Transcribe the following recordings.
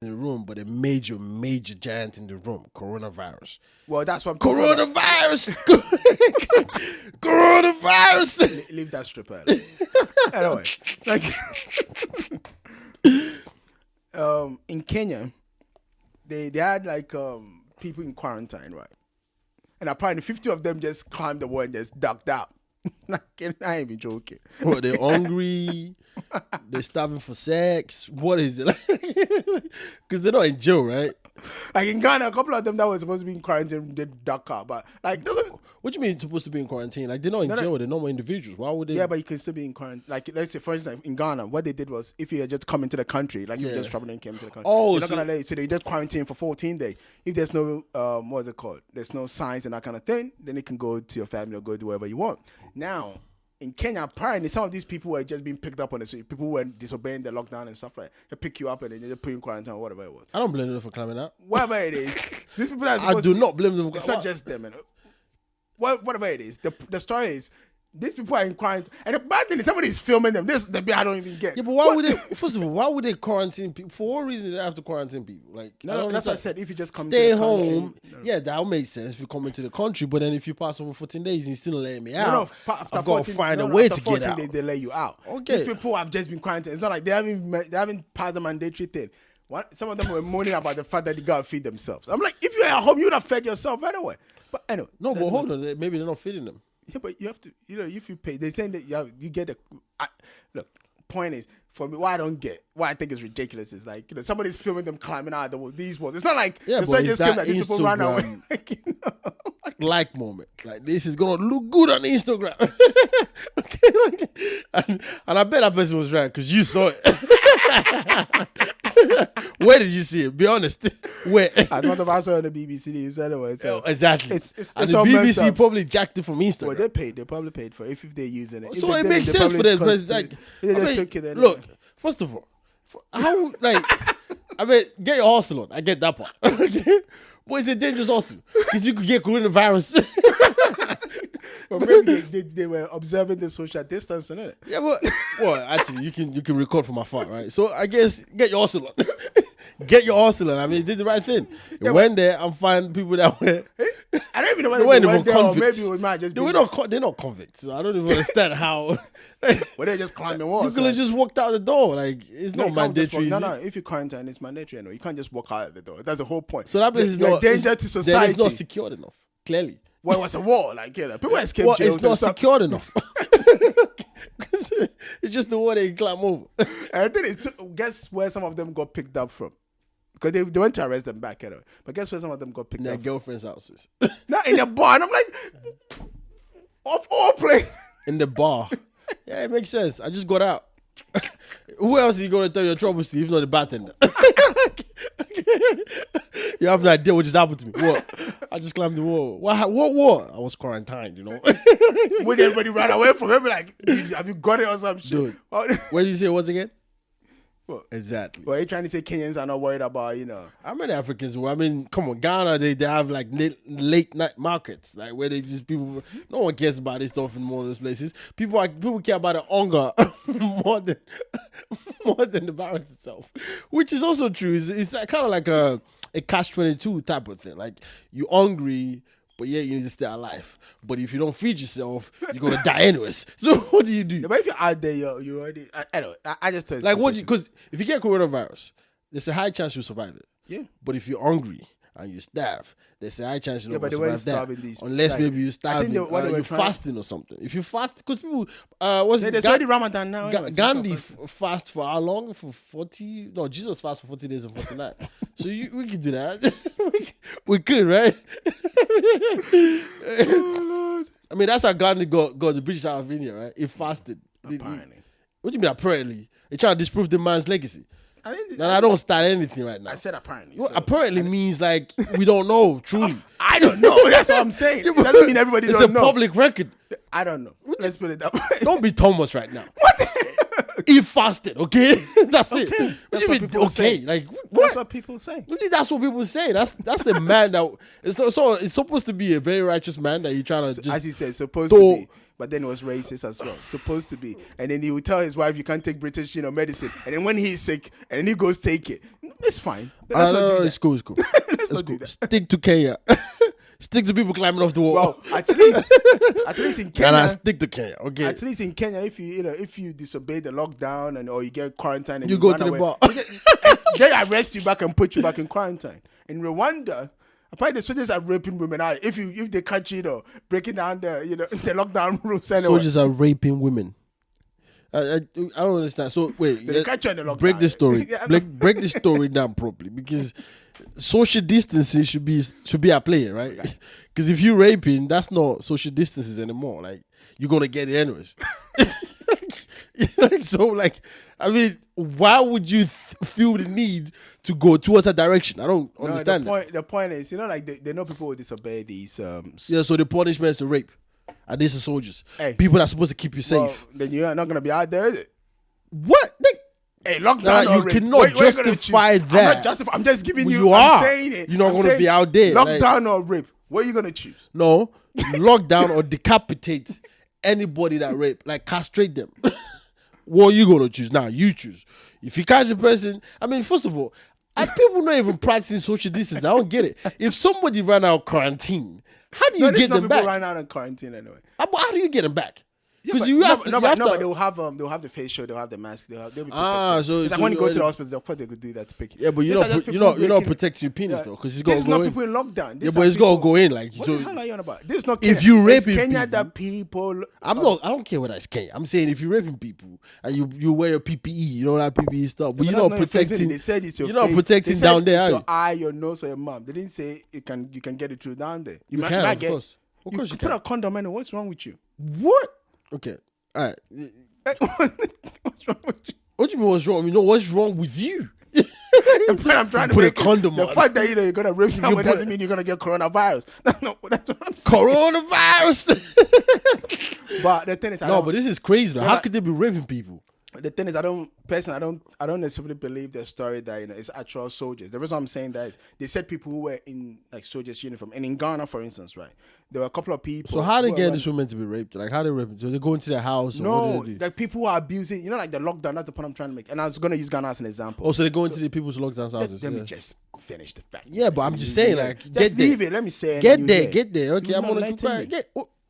in the room, but a major giant in the room, coronavirus. Well, that's what coronavirus. Coronavirus. Leave that strip out. Anyway, in Kenya, they had people in quarantine, right? And apparently 50 of them just climbed the wall and just ducked out. I ain't even joking. What, they're hungry? They're starving for sex? What is it? Because they're not in jail, right? Like in Ghana, a couple of them that were supposed to be in quarantine did duck out. But what do you mean supposed to be in quarantine? Like they're not in jail, they're normal individuals. Why would they? Yeah, but you can still be in quarantine. Like let's say, for instance, in Ghana, what they did was if you had just come into the country, like you just traveling and came to the country, they're not gonna let you. So they just quarantine for 14 days. If there's no what's it called? There's no signs and that kind of thing, then you can go to your family or go do whatever you want. Now, in Kenya, apparently some of these people were just being picked up on the street. People were disobeying the lockdown and stuff like that. They pick you up and then they just put you in quarantine or whatever it was. I don't blame them for climbing out. Whatever it is. These people are I do not blame them. It's not just them. You know? Whatever it is. The story is, these people are in quarantine. And the bad thing is somebody's filming them. This is the bit I don't even get. Yeah, but why would they, first of all, why would they quarantine people? For what reason do they have to quarantine people? Like, no, that's what I said. If you just come stay to the home, country, yeah, that would make sense if you come into the country. But then if you pass over 14 days and you still letting me out, I've got to find a way to get out. They let you out. Okay. These people have just been quarantined. It's not like they haven't passed the mandatory thing. Some of them were moaning about the fact that they gotta feed themselves. I'm like, if you're at home, you would have fed yourself anyway. But anyway, no, but hold on, maybe they're not feeding them. Yeah, but you have to, if you pay, they're saying that you get the. Look, point is, for me, what I think is ridiculous is like, somebody's filming them climbing out of these walls. It's not like the story just came that these people ran away. Like moment, like this is gonna look good on Instagram. Okay, and I bet that person was right because you saw it. Where did you see it? Be honest. Where? I thought I saw it on the BBC News anyway. So exactly. It's and the BBC probably jacked it from Instagram. Well, they paid. They probably paid for it if they're using it. So it makes sense for them. But it's like, look, first of all, how get your hustle on. I get that part. Okay? But it's a dangerous hustle because you could get coronavirus. Well, maybe they were observing the social distancing, innit? Yeah, but actually, you can record from afar, right? So I guess get your hustle on. Get your hustle on. I mean, they did the right thing. It went there and find people that were. I don't even know whether they went there or maybe it might just be. They're not convicts. So I don't even understand how. Well, they're just climbing walls. You could have just walked out the door. Like, it's not mandatory. No. If you quarantine, it's mandatory. You can't just walk out the door. That's the whole point. So that place is not danger to society. It's not secured enough. Clearly. Well, it was a war. People escape jail. It's not secured enough. It's just the war they climb over. And the thing is, guess where some of them got picked up from? Because they went to arrest them back anyway. But guess where some of them got picked up? Their girlfriends' houses. Not in the bar. And I'm like, of all places. In the bar. Yeah, it makes sense. I just got out. Who else are you going to tell your troubles to if not the bartender? You have no idea what just happened to me. What? I just climbed the wall. What war? I was quarantined, When everybody ran away from him, like, have you got it or some shit? Dude, where did you say it was again? What? Exactly. Well, are you trying to say Kenyans are not worried about, How many Africans? I mean, come on, Ghana, they have like late night markets, like where they just people. No one cares about this stuff in more of those places. People care about the hunger more than the virus itself, which is also true. It's kind of like a catch-22 type of thing. Like you're hungry, but yeah, you need to stay alive. But if you don't feed yourself, you're gonna die anyways. So what do you do? Yeah, but if you're out there, you already. I just tell you. Like what? Because if you get coronavirus, there's a high chance you'll survive it. Yeah. But if you're hungry and you starve, there's a high chance you're not going to survive that. Unless like, maybe you're starving, you're fasting or something. If you fast, because people, there's already Ramadan now. Gandhi fast for how long? For 40? No, Jesus fast for 40 days and 40 nights. So we could do that. We could, right? Oh, Lord. I mean, that's how Gandhi got the British out of India, right? He fasted. Apparently. What do you mean apparently? They trying to disprove the man's legacy. I don't start anything right now. I said apparently. Well, apparently means like we don't know, truly. I don't know. That's what I'm saying. It doesn't mean everybody don't know. It's a public record. I don't know. Let's put it that way. Don't be Thomas right now. What the He fasted, okay? That's it. What do you mean, okay? Say. Like, what? That's what people say. That's what people say. That's the man that... It's supposed to be a very righteous man that you're trying to just... As he said, supposed to be. But then it was racist as well. Supposed to be. And then he would tell his wife, you can't take British, medicine. And then when he's sick, and then he goes take it. It's fine. Let's not do that. It's cool. Let's not do that. Stick to Kenya. Stick to people climbing off the wall. Well, at least in Kenya. And I stick to Kenya. Okay. At least in Kenya, if you disobey the lockdown or you get quarantined and you go to the bar, they arrest you back and put you back in quarantine. In Rwanda, apparently the soldiers are raping women. If they catch you, breaking down the the lockdown rules. Anyway. Soldiers are raping women. I don't understand. So wait, so they catch you in the lockdown. Break the story. break the story down properly, because social distancing should be at play, right? Because if you're raping, that's not social distances anymore. Like, you're gonna get it anyways. Why would you feel the need to go towards that direction? I don't understand. The point is, they know people will disobey these. So the punishment is to rape. And these are soldiers. Hey, people that are supposed to keep you safe. Well, then you're not gonna be out there, is it? What? Hey, lockdown. You cannot justify that. I'm not justifying. I'm just giving you. I'm saying it. You're not going to be out there. Lockdown or rape? What are you going to choose? No, lockdown or decapitate anybody that rape. Like, castrate them. What are you going to choose? Now, you choose. If you catch a person, first of all, people not even practicing social distance. I don't get it. If somebody ran out of quarantine, how do you get them back? People ran out of quarantine anyway. How do you get them back? Because but they'll have the face shield, they'll have the mask, they'll be protected. So it's like when you go to the hospital, of course they could do that to pick you. Yeah, but you're not protecting your penis though, because it's going to go in. This is not people in lockdown. Yeah, but it's going to go in like. What the hell are you on about? This is not Kenya. If you raping Kenya, people, that people. I don't care whether it's Kenya. I'm saying if you're raping people and you wear your PPE, you know that PPE stuff, but you're not protecting. They said it's your face. You're not protecting down there. It's your eye, your nose, or your mouth. They didn't say you can get it through down there. You can, of course. Of course you put a condom in. What's wrong with you? What? Okay. All right. What's wrong with you? What do you mean what's wrong? What's wrong with you? I'm trying to put make a condom the on. fact that you're gonna rape someone doesn't mean you're gonna get coronavirus. That's what I'm saying. Coronavirus. But the thing is, but this is crazy. How could they be raping people? The thing is, I don't necessarily believe the story that it's actual soldiers. The reason I'm saying that is they said people who were in like soldiers uniform, and in Ghana, for instance, right, there were a couple of people. So how they get this woman to be raped? Like how they rape? So they go into their house? No, like people who are abusing. Like the lockdown. That's the point I'm trying to make. And I was gonna use Ghana as an example. Oh, so they go into the people's lockdown houses. Let me just finish the fact. Yeah, but I'm just saying, like, just leave it. Let me say, get there. Okay, I'm gonna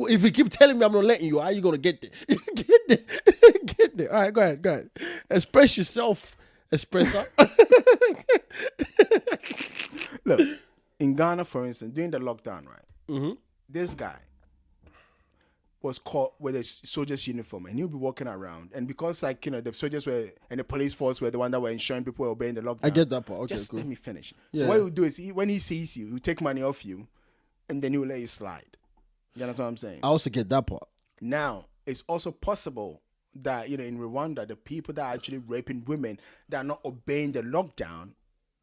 if you keep telling me I'm not letting you, how are you gonna get there? Get there. All right, go ahead. Express yourself, espresso. Look, in Ghana, for instance, during the lockdown, right, this guy was caught with a soldier's uniform, and he'll be walking around, and because the soldiers were and the police force were the one that were ensuring people were obeying the lockdown. I get that part. Okay, just cool. Let me finish. Yeah. So what he'll do is when he sees you, he'll take money off you, and then he'll let you slide. You understand what I'm saying? I also get that part. Now, it's also possible that, in Rwanda, the people that are actually raping women that are not obeying the lockdown,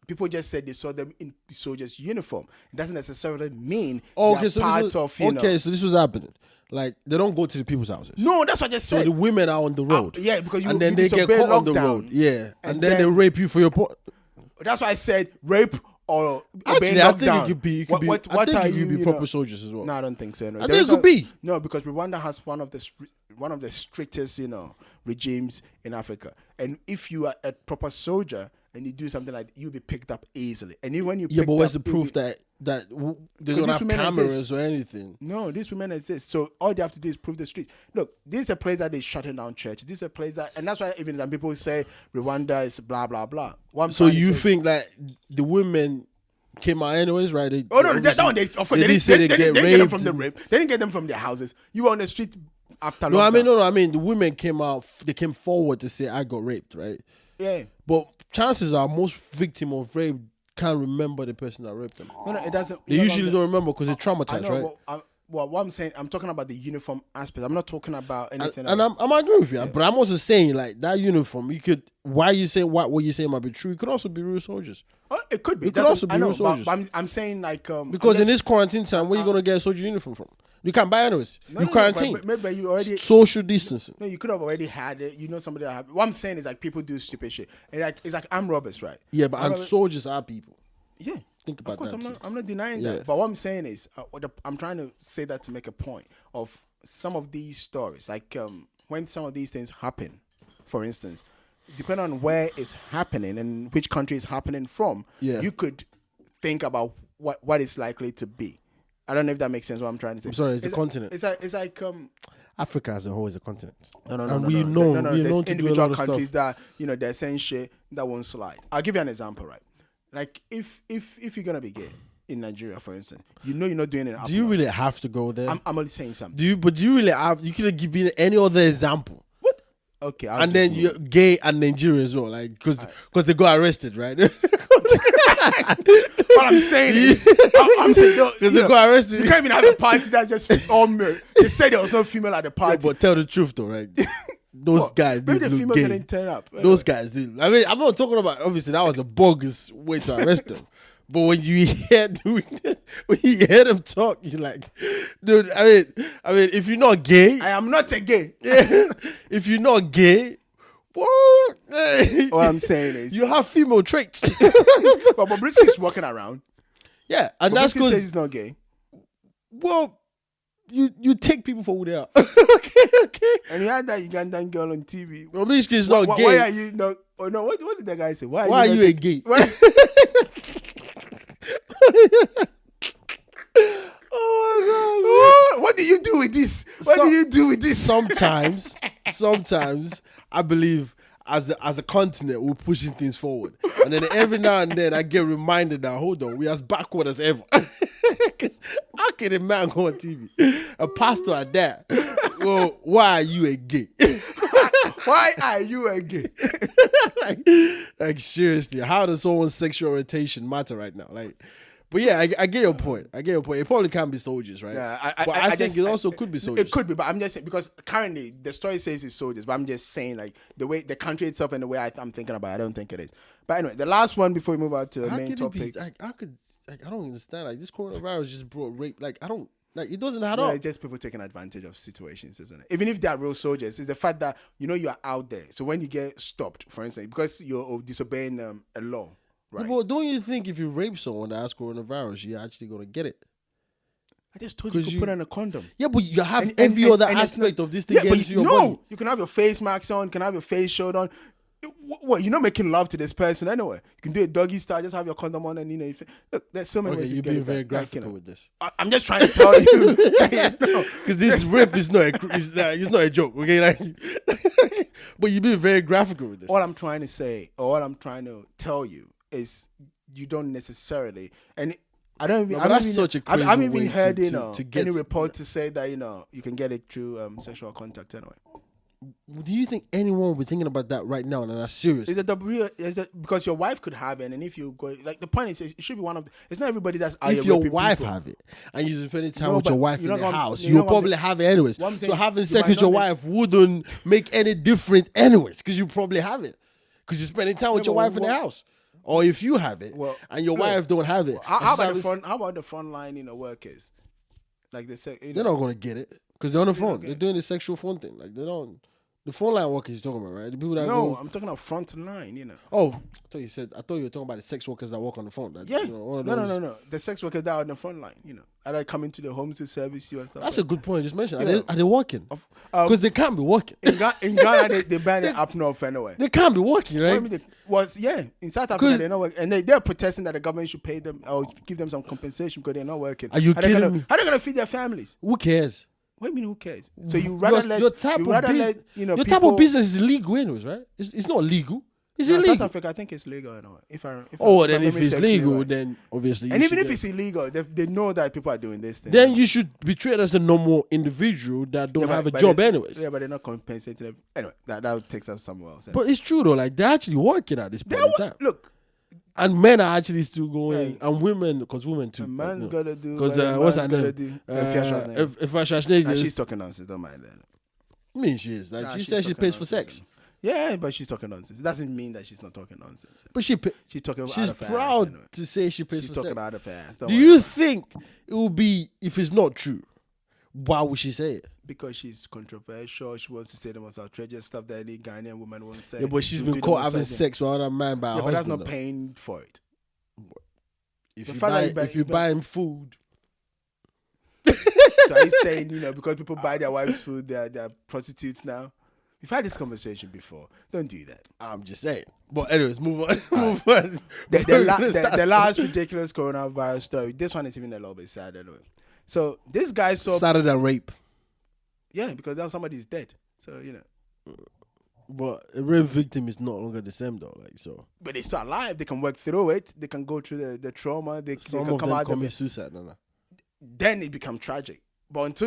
people just said they saw them in soldiers' uniform. It doesn't necessarily mean they're part of, Okay, so this was happening. Like, they don't go to the people's houses. No, that's what I just said. So the women are on the road. Yeah, because and then they get caught on the road. Yeah. And then they rape you for your point. That's why I said rape or actually, I think it could be. What are you? Be proper soldiers as well. No, I don't think so. No. I think it could be. No, because Rwanda has one of the strictest, regimes in Africa. And if you are a proper soldier and you do something like that, you'll be picked up easily. And when you but what's the proof that they don't have cameras or anything? No, these women exist. So all they have to do is prove the street. Look, this is a place that they're shutting down church. This is a place that, and that's why even some people say Rwanda is blah blah blah. So you think that the women came out anyways, right? They didn't get them from the rape. They didn't get them from their houses. You were on the street after. No, I mean the women came out. They came forward to say I got raped, right? Yeah. But chances are most victim of rape can't remember the person that raped them. No, it doesn't. They usually don't remember because they're traumatized, right? Well, what I'm saying, I'm talking about the uniform aspect. I'm not talking about anything else. And I'm agreeing with you, but I'm also saying like that uniform. You could why you say what you say might be true. It could also be real soldiers. It could be. It could also be real soldiers. But I'm saying like because in this quarantine time, where are you gonna get a soldier uniform from? You can't buy anyways. You quarantine. Maybe you already social distancing. No, you could have already had it. You know somebody that have. What I'm saying is like people do stupid shit. And it's like armed robbers, right? Yeah, but soldiers are people. Yeah. Think about that. Of course, I'm not denying that. But what I'm saying is, I'm trying to say that to make a point of some of these stories. Like when some of these things happen, for instance, depending on where it's happening and which country it's happening from, you could think about what it's likely to be. I don't know if that makes sense. What I'm trying to say. I'm sorry, it's a continent. It's like Africa as a whole is a continent. No. There's individual countries that they're saying shit that won't slide. I'll give you an example, right? Like if you're gonna be gay in Nigeria, for instance, you're not doing it. Do you really have to go there? I'm only saying something. Do you really have? You could have given any other example. What? Okay, and then you're gay and Nigeria as well, like because they got arrested, right? What I'm saying is, I'm saying because they got arrested. You can't even have a party that's just all male. They said there was no female at the party. Yeah, but tell the truth though, right? Those guys did maybe the female didn't turn up. Anyway. Those guys did. I mean, I'm not talking about, obviously that was a bogus way to arrest them. But when you hear them talk, you're like, dude. I mean, if you're not gay, I am not a gay. If you're not gay, what? What I'm saying is, you have female traits. But Bobrisky's walking around. Yeah, and that's because says he's not gay. Well, you take people for who they are. okay. And you had that Ugandan girl on TV. Bobrisky is not gay. Why are you not? Oh no! What did that guy say? Why are you a gay? Oh my God! What do you do with this? What do you do with this? Sometimes I believe as a continent we're pushing things forward, and then every now and then I get reminded that hold on, we're as backward as ever. Because how can a man go on TV, a pastor at that? Well, why are you a gay? Why are you a gay? like seriously, how does someone's sexual orientation matter right now? Like, but yeah, I get your point. It probably can be soldiers, right? Yeah, but I think it also could be soldiers. It could be, but I'm just saying because currently the story says it's soldiers, but I'm just saying like the way the country itself and the way I'm thinking about it, I don't think it is. But anyway, the last one before we move on to the main topic. I don't understand. Like this coronavirus just brought rape. Like I don't. Like it doesn't add up. It's just people taking advantage of situations, isn't it? Even if they are real soldiers, it's the fact that you are out there. So when you get stopped, for instance, because you're disobeying a law, right? Well, don't you think if you rape someone that has coronavirus, you're actually gonna get it? I just told you to put on a condom. Yeah, but you have every other aspect of this thing getting to your body. You can have your face mask on, you can have your face shield on. What, you're not making love to this person anyway. You can do a doggy style, just have your condom on, and look, there's so many ways you you're get being it very back. graphical with this. I'm just trying to tell you, because this rape is not it's not a joke, okay? Like, but you're being very graphical with this. All I'm trying to say, or what I'm trying to tell you, is you don't necessarily, and I don't even. I haven't even heard any report to say that you can get it through sexual contact anyway. Do you think anyone will be thinking about that right now and that's serious? Because your wife could have it, and if you go, like the point is, it should be one of. It's not everybody that's. If your wife have it, and you're spending time with your wife in the house, you'll probably have it anyways. So having sex with your wife wouldn't make any difference anyways, because you probably have it, because you're spending time with your wife in the house. Or if you have it, and your wife don't have it, how about the frontline workers? Like they say, they're not gonna get it because they're on the phone. They're doing the sexual phone thing. Like they don't. The phone line workers you're talking about, right? The people that I'm talking about front line, Oh, I thought you were talking about the sex workers that work on the phone. That's, No. The sex workers that are on the front line, Are they coming to the home to service you and stuff? That's a good point you just mentioned. Are they working? Because they can't be working. In Ghana, they ban it up north anyway. They can't be working, right? In South Africa, they're not working. And they're protesting that the government should pay them or give them some compensation because they're not working. Are you kidding me? How are they going to feed their families? Who cares? What do you mean, who cares? So you rather let your type of business is legal anyways, right? It's not legal. It's illegal. South Africa, I think it's legal anyway. If it's legal, then obviously. And even if it's illegal, they know that people are doing this thing. Then you should be treated as a normal individual that don't have a job anyways. Yeah, but they're not compensating them. Anyway, that takes us somewhere else. But it's true though, like they're actually working at this point in time. Look. And men are actually still going, and women, because women too. A man's got to do. Because what's her name? If Schwarzenegger. She's talking nonsense. Don't mind that. I mean, she is. Like she says, she pays for sex. Yeah, but she's talking nonsense. It doesn't mean that she's not talking nonsense. But she's talking. She's proud to say she pays for sex. She's talking out of her ass. Do you think it will be if it's not true? Why would she say it? Because she's controversial. She wants to say the most outrageous stuff that any Ghanaian woman won't say. Yeah, but she's been caught having sex with another man by her husband. But that's not paying for it. If you buy him food. So he's saying, because people buy their wives food, they're prostitutes now. We've had this conversation before. Don't do that. I'm just saying. But anyways, move on. Move on. The last ridiculous coronavirus story. This one is even a little bit sad anyway. So this guy saw sadder than rape. Yeah, because now somebody's dead. So But a rape victim is no longer the same though. But they're still alive. They can work through it. They can go through the trauma. They can come out. Commit suicide. No. Then it becomes tragic. But until